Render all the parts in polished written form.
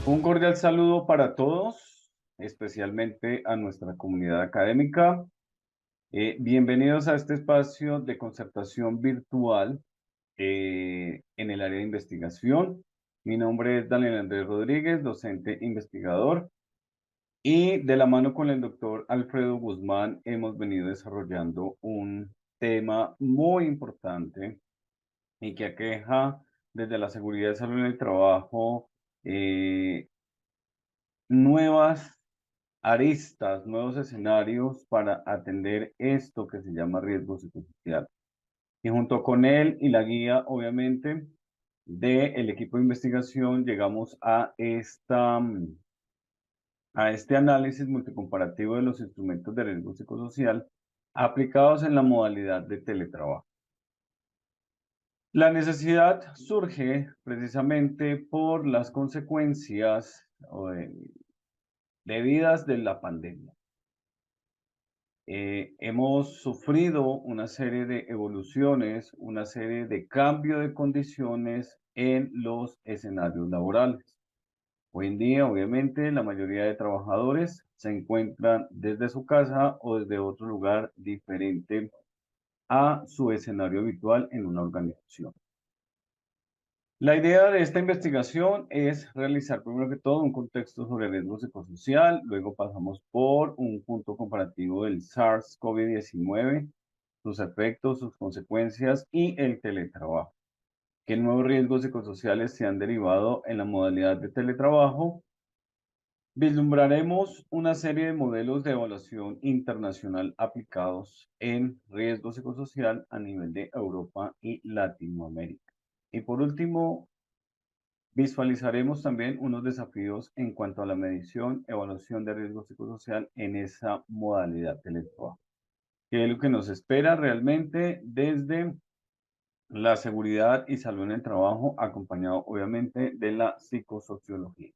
Un cordial saludo para todos, especialmente a nuestra comunidad académica. Bienvenidos a este espacio de concertación virtual en el área de investigación. Mi nombre es Daniel Andrés Rodríguez, docente investigador, y de la mano con el doctor Alfredo Guzmán hemos venido desarrollando un tema muy importante y que aqueja desde la seguridad y salud en el trabajo nuevas aristas, nuevos escenarios para atender esto que se llama riesgo psicosocial. Y junto con él y la guía, obviamente, del equipo de investigación, llegamos a este análisis multicomparativo de los instrumentos de riesgo psicosocial aplicados en la modalidad de teletrabajo. La necesidad surge precisamente por las consecuencias debidas de la pandemia. Hemos sufrido una serie de evoluciones, una serie de cambio de condiciones en los escenarios laborales. Hoy en día, obviamente, la mayoría de trabajadores se encuentran desde su casa o desde otro lugar diferente a su escenario habitual en una organización. La idea de esta investigación es realizar primero que todo un contexto sobre el riesgo psicosocial, luego pasamos por un punto comparativo del SARS-CoV-19, sus efectos, sus consecuencias y el teletrabajo. ¿Qué nuevos riesgos psicosociales se han derivado en la modalidad de teletrabajo? Vislumbraremos una serie de modelos de evaluación internacional aplicados en riesgo psicosocial a nivel de Europa y Latinoamérica. Y por último, visualizaremos también unos desafíos en cuanto a la medición, evaluación de riesgo psicosocial en esa modalidad teletrabajo. ¿Qué es lo que nos espera realmente desde la seguridad y salud en el trabajo, acompañado obviamente de la psicosociología?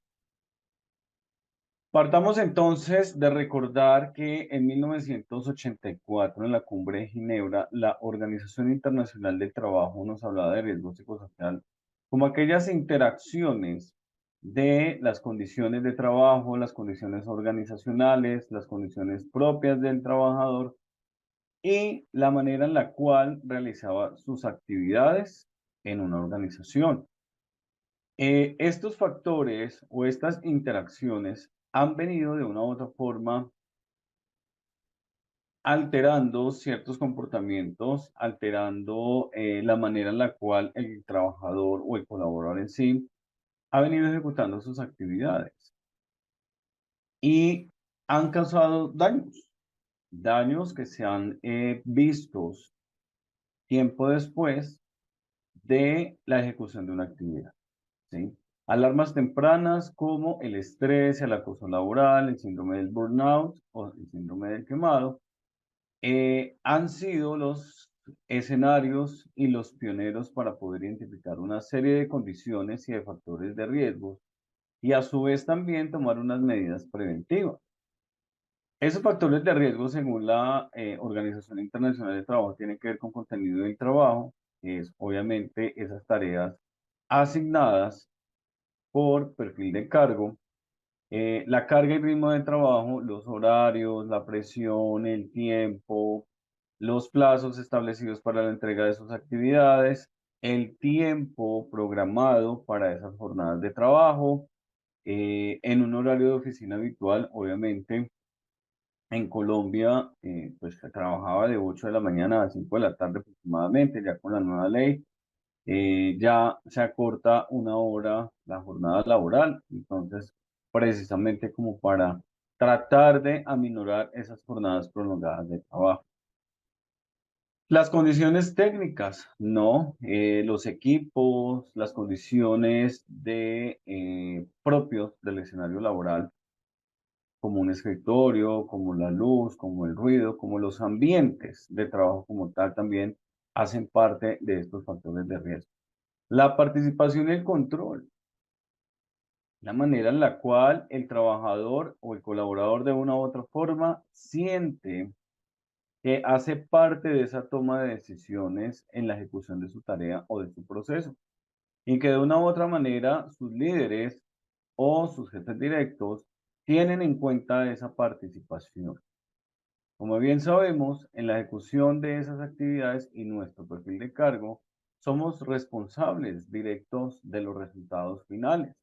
Partamos entonces de recordar que en 1984, en la Cumbre de Ginebra, la Organización Internacional del Trabajo nos hablaba de riesgo psicosocial como aquellas interacciones de las condiciones de trabajo, las condiciones organizacionales, las condiciones propias del trabajador y la manera en la cual realizaba sus actividades en una organización. Estos factores o estas interacciones han venido de una u otra forma alterando ciertos comportamientos, alterando la manera en la cual el trabajador o el colaborador en sí ha venido ejecutando sus actividades y han causado daños que se han vistos tiempo después de la ejecución de una actividad. ¿Sí? Alarmas tempranas como el estrés, el acoso laboral, el síndrome del burnout o el síndrome del quemado, han sido los escenarios y los pioneros para poder identificar una serie de condiciones y de factores de riesgo y a su vez también tomar unas medidas preventivas. Esos factores de riesgo, según la Organización Internacional del Trabajo, tienen que ver con contenido del trabajo, que es obviamente esas tareas asignadas por perfil de cargo, la carga y ritmo de trabajo, los horarios, la presión, el tiempo, los plazos establecidos para la entrega de sus actividades, el tiempo programado para esas jornadas de trabajo, en un horario de oficina habitual, obviamente. En Colombia, pues se trabajaba de 8 de la mañana a 5 de la tarde aproximadamente, ya con la nueva ley. Ya se acorta una hora la jornada laboral, entonces precisamente como para tratar de aminorar esas jornadas prolongadas de trabajo. Las condiciones técnicas, no, los equipos, las condiciones propios del escenario laboral, como un escritorio, como la luz, como el ruido, como los ambientes de trabajo como tal también hacen parte de estos factores de riesgo. La participación y el control, la manera en la cual el trabajador o el colaborador de una u otra forma siente que hace parte de esa toma de decisiones en la ejecución de su tarea o de su proceso. y que de una u otra manera sus líderes o sus jefes directos tienen en cuenta esa participación. Como bien sabemos, en la ejecución de esas actividades y nuestro perfil de cargo, somos responsables directos de los resultados finales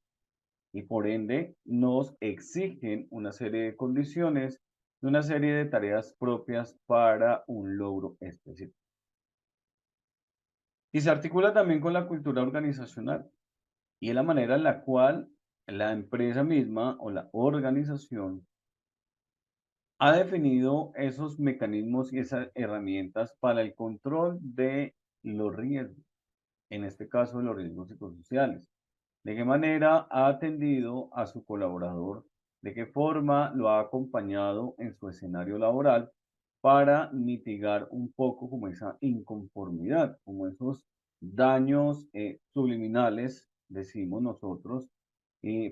y por ende nos exigen una serie de condiciones y una serie de tareas propias para un logro específico. Y se articula también con la cultura organizacional y es la manera en la cual la empresa misma o la organización ha definido esos mecanismos y esas herramientas para el control de los riesgos, en este caso de los riesgos psicosociales. ¿De qué manera ha atendido a su colaborador? ¿De qué forma lo ha acompañado en su escenario laboral para mitigar un poco como esa inconformidad, como esos daños subliminales, decimos nosotros,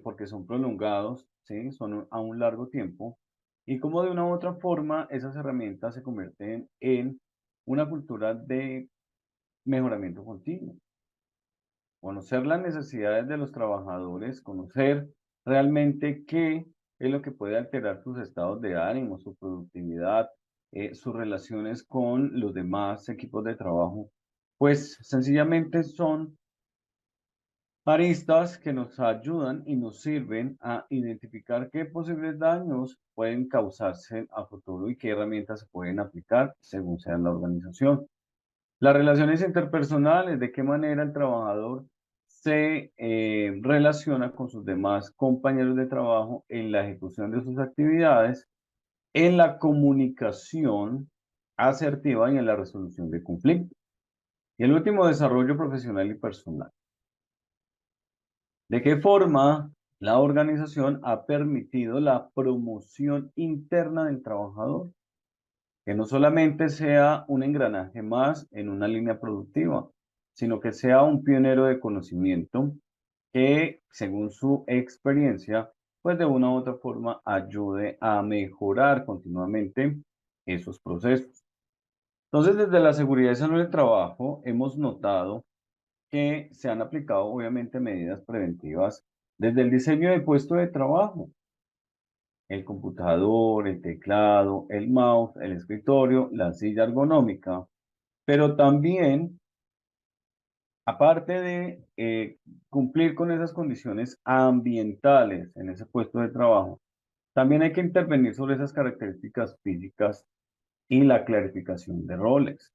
porque son prolongados, ¿sí? Son a un largo tiempo, y cómo de una u otra forma esas herramientas se convierten en una cultura de mejoramiento continuo? Conocer las necesidades de los trabajadores, conocer realmente qué es lo que puede alterar sus estados de ánimo, su productividad, sus relaciones con los demás equipos de trabajo, pues sencillamente son aristas que nos ayudan y nos sirven a identificar qué posibles daños pueden causarse a futuro y qué herramientas se pueden aplicar según sea la organización. Las relaciones interpersonales, de qué manera el trabajador se relaciona con sus demás compañeros de trabajo en la ejecución de sus actividades, en la comunicación asertiva y en la resolución de conflictos. Y el último, desarrollo profesional y personal. ¿De qué forma la organización ha permitido la promoción interna del trabajador? Que no solamente sea un engranaje más en una línea productiva, sino que sea un pionero de conocimiento que, según su experiencia, pues de una u otra forma ayude a mejorar continuamente esos procesos. Entonces, desde la seguridad y salud del trabajo, hemos notado que se han aplicado, obviamente, medidas preventivas desde el diseño del puesto de trabajo, el computador, el teclado, el mouse, el escritorio, la silla ergonómica, pero también, aparte de cumplir con esas condiciones ambientales en ese puesto de trabajo, también hay que intervenir sobre esas características físicas y la clarificación de roles.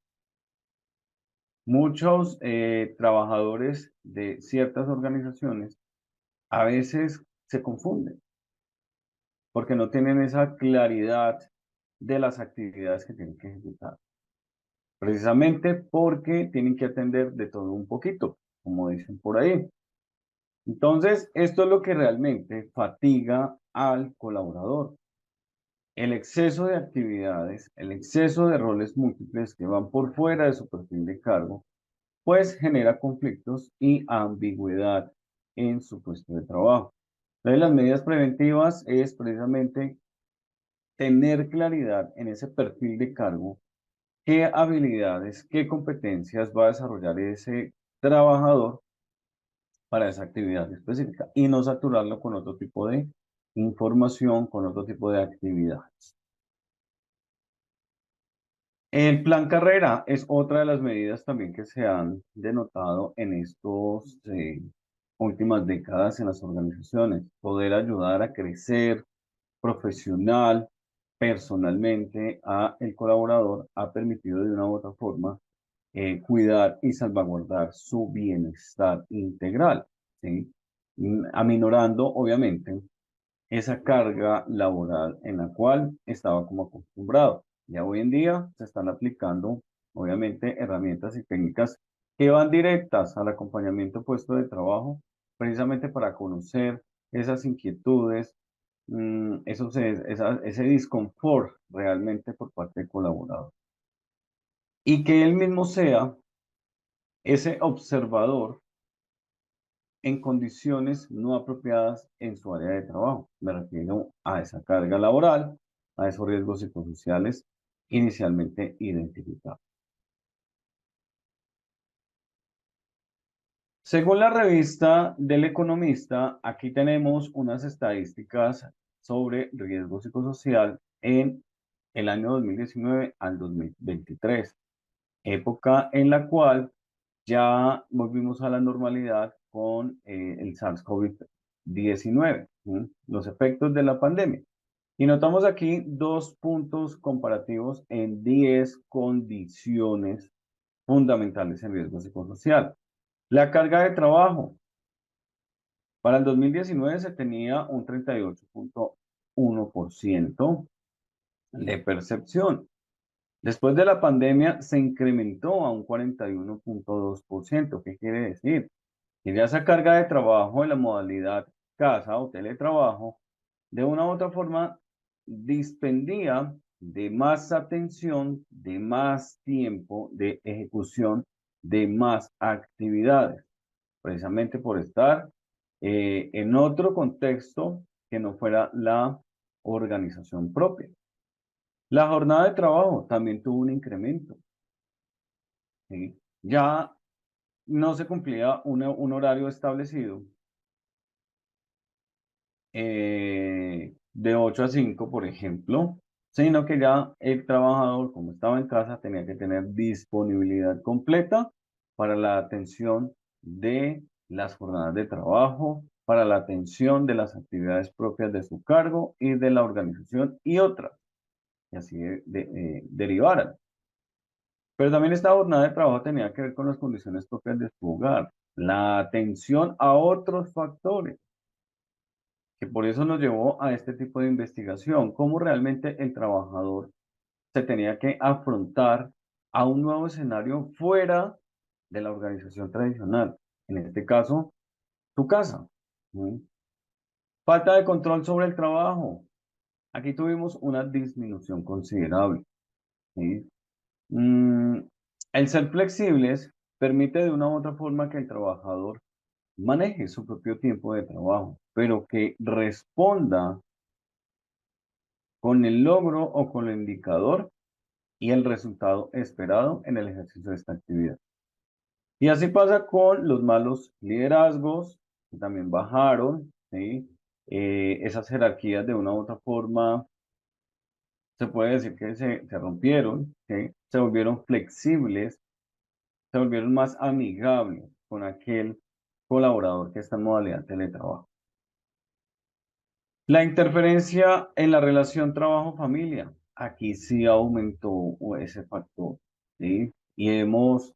Muchos trabajadores de ciertas organizaciones a veces se confunden porque no tienen esa claridad de las actividades que tienen que ejecutar. Precisamente porque tienen que atender de todo un poquito, como dicen por ahí. Entonces, esto es lo que realmente fatiga al colaborador. El exceso de actividades, el exceso de roles múltiples que van por fuera de su perfil de cargo, pues genera conflictos y ambigüedad en su puesto de trabajo. Entonces, las medidas preventivas es precisamente tener claridad en ese perfil de cargo, qué habilidades, qué competencias va a desarrollar ese trabajador para esa actividad específica y no saturarlo con otro tipo de información, con otro tipo de actividades. El plan carrera es otra de las medidas también que se han denotado en estos últimas décadas en las organizaciones. Poder ayudar a crecer profesional, personalmente a el colaborador ha permitido de una u otra forma cuidar y salvaguardar su bienestar integral, ¿sí? Aminorando, obviamente, esa carga laboral en la cual estaba como acostumbrado. Ya hoy en día se están aplicando, obviamente, herramientas y técnicas que van directas al acompañamiento puesto de trabajo, precisamente para conocer esas inquietudes, ese disconfort realmente por parte del colaborador. Y que él mismo sea ese observador en condiciones no apropiadas en su área de trabajo. Me refiero a esa carga laboral, a esos riesgos psicosociales inicialmente identificados. Según la revista del Economista, aquí tenemos unas estadísticas sobre riesgo psicosocial en el año 2019 al 2023, época en la cual ya volvimos a la normalidad con el SARS-CoV-19, los efectos de la pandemia. Y notamos aquí dos puntos comparativos en 10 condiciones fundamentales en riesgo psicosocial. La carga de trabajo. Para el 2019 se tenía un 38,1% de percepción. Después de la pandemia se incrementó a un 41,2%. ¿Qué quiere decir? Que ya esa carga de trabajo en la modalidad casa o teletrabajo, de una u otra forma, dispendía de más atención, de más tiempo, de ejecución, de más actividades, precisamente por estar en otro contexto que no fuera la organización propia. La jornada de trabajo también tuvo un incremento, ¿sí? Ya no se cumplía un horario establecido de 8 a 5, por ejemplo, sino que ya el trabajador, como estaba en casa, tenía que tener disponibilidad completa para la atención de las jornadas de trabajo, para la atención de las actividades propias de su cargo y de la organización y otras, y así derivaran. Pero también esta jornada de trabajo tenía que ver con las condiciones propias de su hogar, la atención a otros factores, que por eso nos llevó a este tipo de investigación, cómo realmente el trabajador se tenía que afrontar a un nuevo escenario fuera de la organización tradicional, en este caso, tu casa. ¿Mm? Falta de control sobre el trabajo. Aquí tuvimos una disminución considerable. ¿Sí? Mm, el ser flexibles permite de una u otra forma que el trabajador maneje su propio tiempo de trabajo, pero que responda con el logro o con el indicador y el resultado esperado en el ejercicio de esta actividad. Y así pasa con los malos liderazgos, que también bajaron, ¿sí? Esas jerarquías de una u otra forma, se puede decir que se rompieron, ¿sí? Se volvieron flexibles, se volvieron más amigables con aquel colaborador que está en modalidad de teletrabajo. La interferencia en la relación trabajo-familia. Aquí sí aumentó ese factor, ¿sí? Y hemos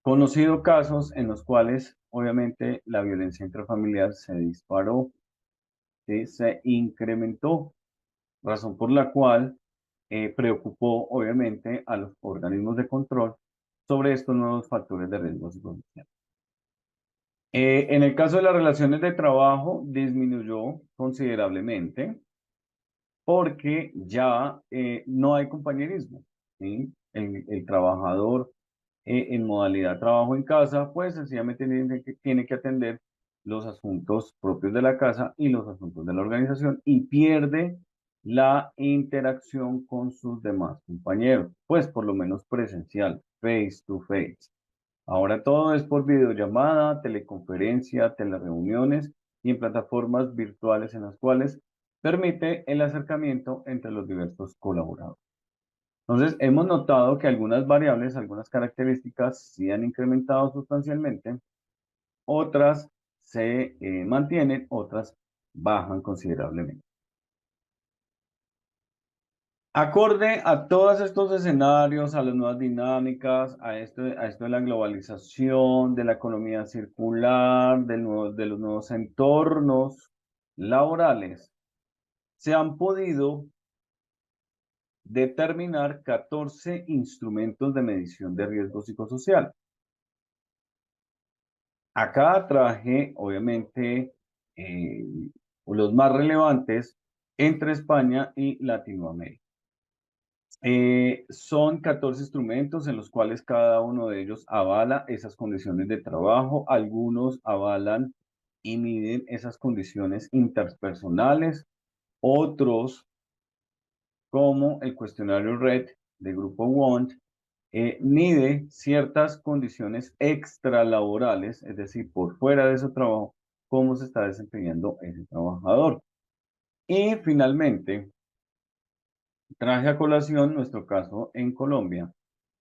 conocido casos en los cuales, obviamente, la violencia intrafamiliar se disparó, ¿sí? Se incrementó, razón por la cual preocupó, obviamente, a los organismos de control sobre estos nuevos factores de riesgo psicosocial. En el caso de las relaciones de trabajo, disminuyó considerablemente, porque ya no hay compañerismo, ¿sí? El trabajador en modalidad trabajo en casa, pues sencillamente tiene que atender los asuntos propios de la casa y los asuntos de la organización y pierde la interacción con sus demás compañeros, pues por lo menos presencial, face to face. Ahora todo es por videollamada, teleconferencia, telereuniones y en plataformas virtuales en las cuales permite el acercamiento entre los diversos colaboradores. Entonces, hemos notado que algunas variables, algunas características sí han incrementado sustancialmente, otras se mantienen, otras bajan considerablemente. Acorde a todos estos escenarios, a las nuevas dinámicas, a esto de la globalización, de la economía circular, de los nuevos entornos laborales, se han podido determinar 14 instrumentos de medición de riesgo psicosocial. Acá traje, obviamente, eh, los más relevantes entre España y Latinoamérica. Son 14 instrumentos en los cuales cada uno de ellos avala esas condiciones de trabajo. Algunos avalan y miden esas condiciones interpersonales. Otros, como el cuestionario RED de Grupo WOND, mide ciertas condiciones extralaborales, es decir, por fuera de su trabajo, cómo se está desempeñando ese trabajador. Y finalmente, traje a colación nuestro caso en Colombia,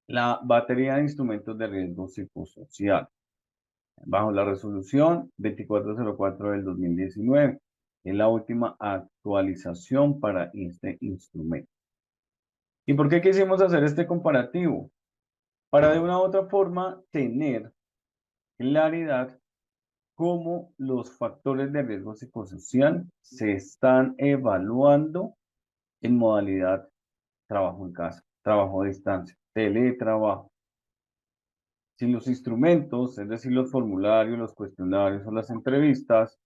la batería de instrumentos de riesgo psicosocial, bajo la resolución 2404 del 2019. Es la última actualización para este instrumento. ¿Y por qué quisimos hacer este comparativo? Para de una u otra forma tener claridad cómo los factores de riesgo psicosocial se están evaluando en modalidad trabajo en casa, trabajo a distancia, teletrabajo. Si los instrumentos, es decir, los formularios, los cuestionarios o las entrevistas,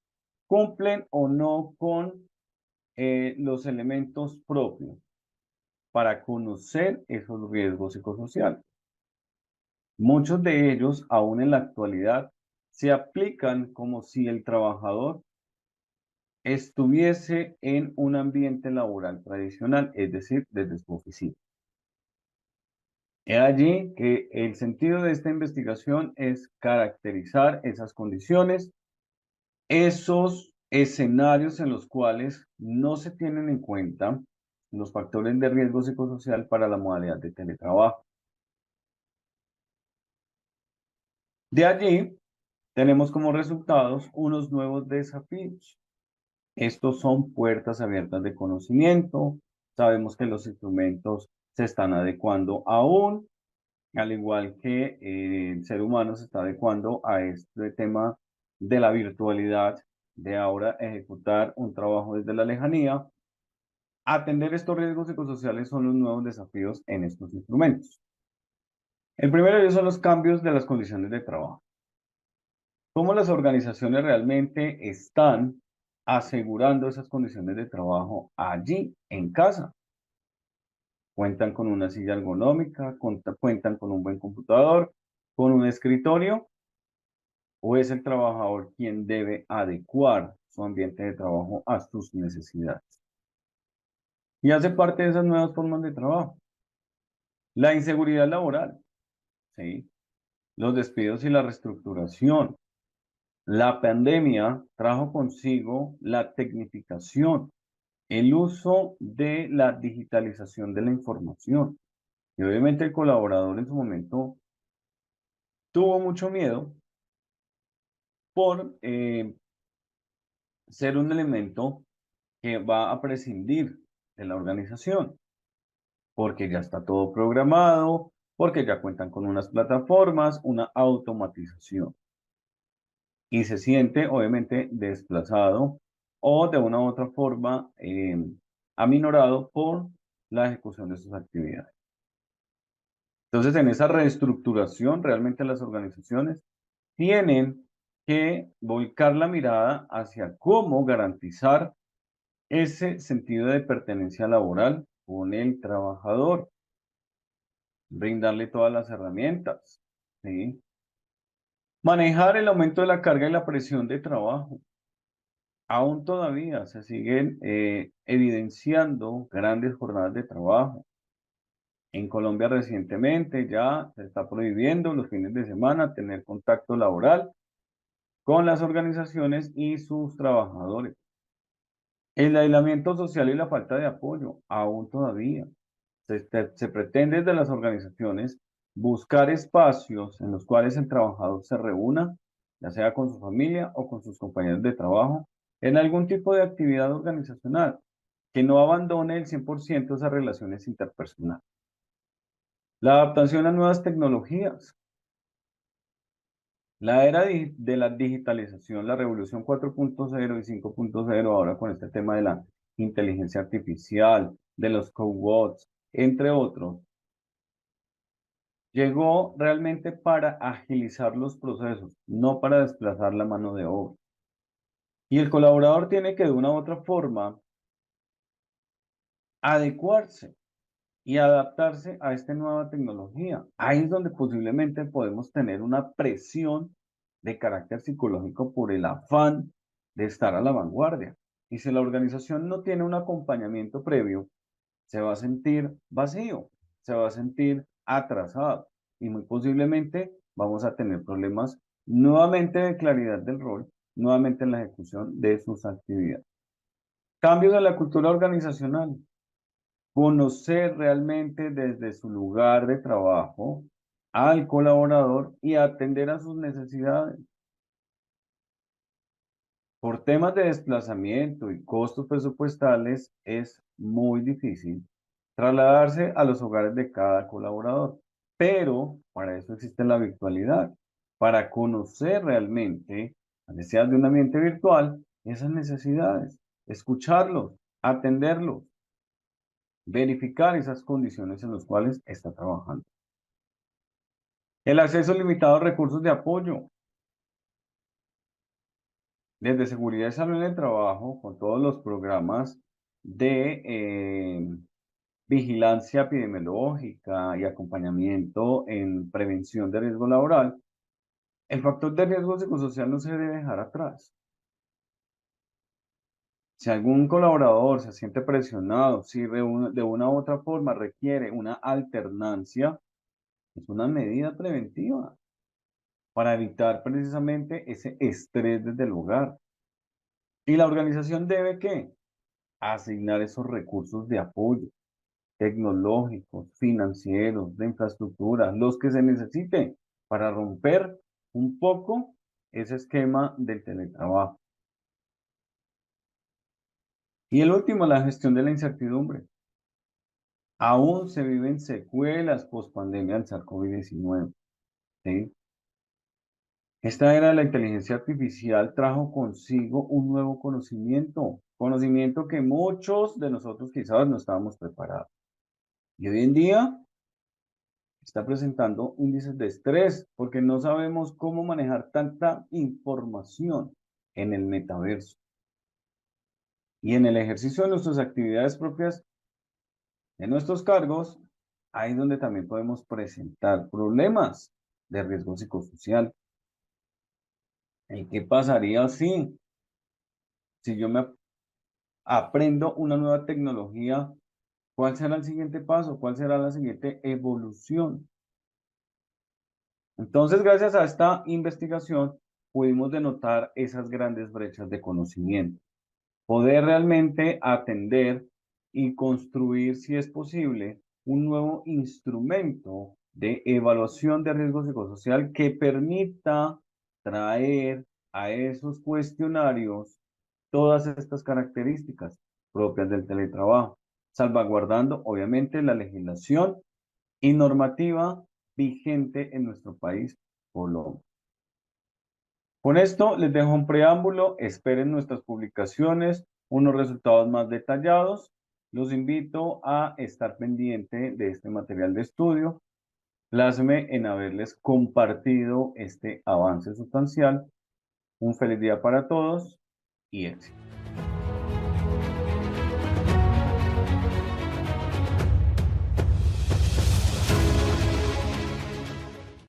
cumplen o no con los elementos propios para conocer esos riesgos psicosociales. Muchos de ellos, aún en la actualidad, se aplican como si el trabajador estuviese en un ambiente laboral tradicional, es decir, desde su oficina. He allí que el sentido de esta investigación es caracterizar esas condiciones, esos escenarios en los cuales no se tienen en cuenta los factores de riesgo psicosocial para la modalidad de teletrabajo. De allí tenemos como resultados unos nuevos desafíos. Estos son puertas abiertas de conocimiento. Sabemos que los instrumentos se están adecuando aún, al igual que el ser humano se está adecuando a este tema de la virtualidad, de ahora ejecutar un trabajo desde la lejanía. Atender estos riesgos psicosociales son los nuevos desafíos en estos instrumentos. El primero de ellos son los cambios de las condiciones de trabajo. ¿Cómo las organizaciones realmente están asegurando esas condiciones de trabajo allí, en casa? ¿Cuentan con una silla ergonómica? ¿Cuentan con un buen computador? ¿Con un escritorio? ¿O es el trabajador quien debe adecuar su ambiente de trabajo a sus necesidades? Y hace parte de esas nuevas formas de trabajo. La inseguridad laboral, ¿sí? Los despidos y la reestructuración. La pandemia trajo consigo la tecnificación, el uso de la digitalización de la información. Y obviamente el colaborador en su momento tuvo mucho miedo por ser un elemento que va a prescindir de la organización, porque ya está todo programado, porque ya cuentan con unas plataformas, una automatización. Y se siente obviamente desplazado o de una u otra forma aminorado por la ejecución de sus actividades. Entonces, en esa reestructuración, realmente las organizaciones tienen que volcar la mirada hacia cómo garantizar ese sentido de pertenencia laboral con el trabajador, brindarle todas las herramientas, ¿sí? Manejar el aumento de la carga y la presión de trabajo. Aún todavía se siguen evidenciando grandes jornadas de trabajo. En Colombia recientemente ya se está prohibiendo los fines de semana tener contacto laboral con las organizaciones y sus trabajadores. El aislamiento social y la falta de apoyo, aún todavía. Se pretende desde las organizaciones buscar espacios en los cuales el trabajador se reúna, ya sea con su familia o con sus compañeros de trabajo, en algún tipo de actividad organizacional, que no abandone el 100% esas relaciones interpersonales. La adaptación a nuevas tecnologías. La era de la digitalización, la revolución 4.0 y 5.0, ahora con este tema de la inteligencia artificial, de los cobots, entre otros, llegó realmente para agilizar los procesos, no para desplazar la mano de obra. Y el colaborador tiene que de una u otra forma adecuarse y adaptarse a esta nueva tecnología. Ahí es donde posiblemente podemos tener una presión de carácter psicológico por el afán de estar a la vanguardia. Y si la organización no tiene un acompañamiento previo, se va a sentir vacío, se va a sentir atrasado y muy posiblemente vamos a tener problemas nuevamente de claridad del rol, nuevamente en la ejecución de sus actividades. Cambios en la cultura organizacional. Conocer realmente desde su lugar de trabajo al colaborador y atender a sus necesidades. Por temas de desplazamiento y costos presupuestales es muy difícil trasladarse a los hogares de cada colaborador, pero para eso existe la virtualidad, para conocer realmente, las necesidades de un ambiente virtual, esas necesidades, escucharlos, atenderlos, verificar esas condiciones en las cuales está trabajando. El acceso limitado a recursos de apoyo, desde seguridad y salud en el trabajo, con todos los programas de vigilancia epidemiológica y acompañamiento en prevención de riesgo laboral, el factor de riesgo psicosocial no se debe dejar atrás. Si algún colaborador se siente presionado, si de una u otra forma requiere una alternancia, es una medida preventiva para evitar precisamente ese estrés desde el hogar. Y la organización debe, ¿qué? Asignar esos recursos de apoyo tecnológicos, financieros, de infraestructura, los que se necesiten para romper un poco ese esquema del teletrabajo. Y el último, la gestión de la incertidumbre. Aún se viven secuelas post-pandemia del SARS-CoV-19, ¿sí? Esta era la inteligencia artificial trajo consigo un nuevo conocimiento que muchos de nosotros quizás no estábamos preparados. Y hoy en día está presentando índices de estrés porque no sabemos cómo manejar tanta información en el metaverso. Y en el ejercicio de nuestras actividades propias, de nuestros cargos, ahí es donde también podemos presentar problemas de riesgo psicosocial. ¿Y qué pasaría si yo me aprendo una nueva tecnología? ¿Cuál será el siguiente paso? ¿Cuál será la siguiente evolución? Entonces, gracias a esta investigación, pudimos denotar esas grandes brechas de conocimiento, poder realmente atender y construir, si es posible, un nuevo instrumento de evaluación de riesgo psicosocial que permita traer a esos cuestionarios todas estas características propias del teletrabajo, salvaguardando, obviamente, la legislación y normativa vigente en nuestro país, Colombia. Con esto les dejo un preámbulo, esperen nuestras publicaciones, unos resultados más detallados. Los invito a estar pendiente de este material de estudio. Plasme en haberles compartido este avance sustancial. Un feliz día para todos y éxito.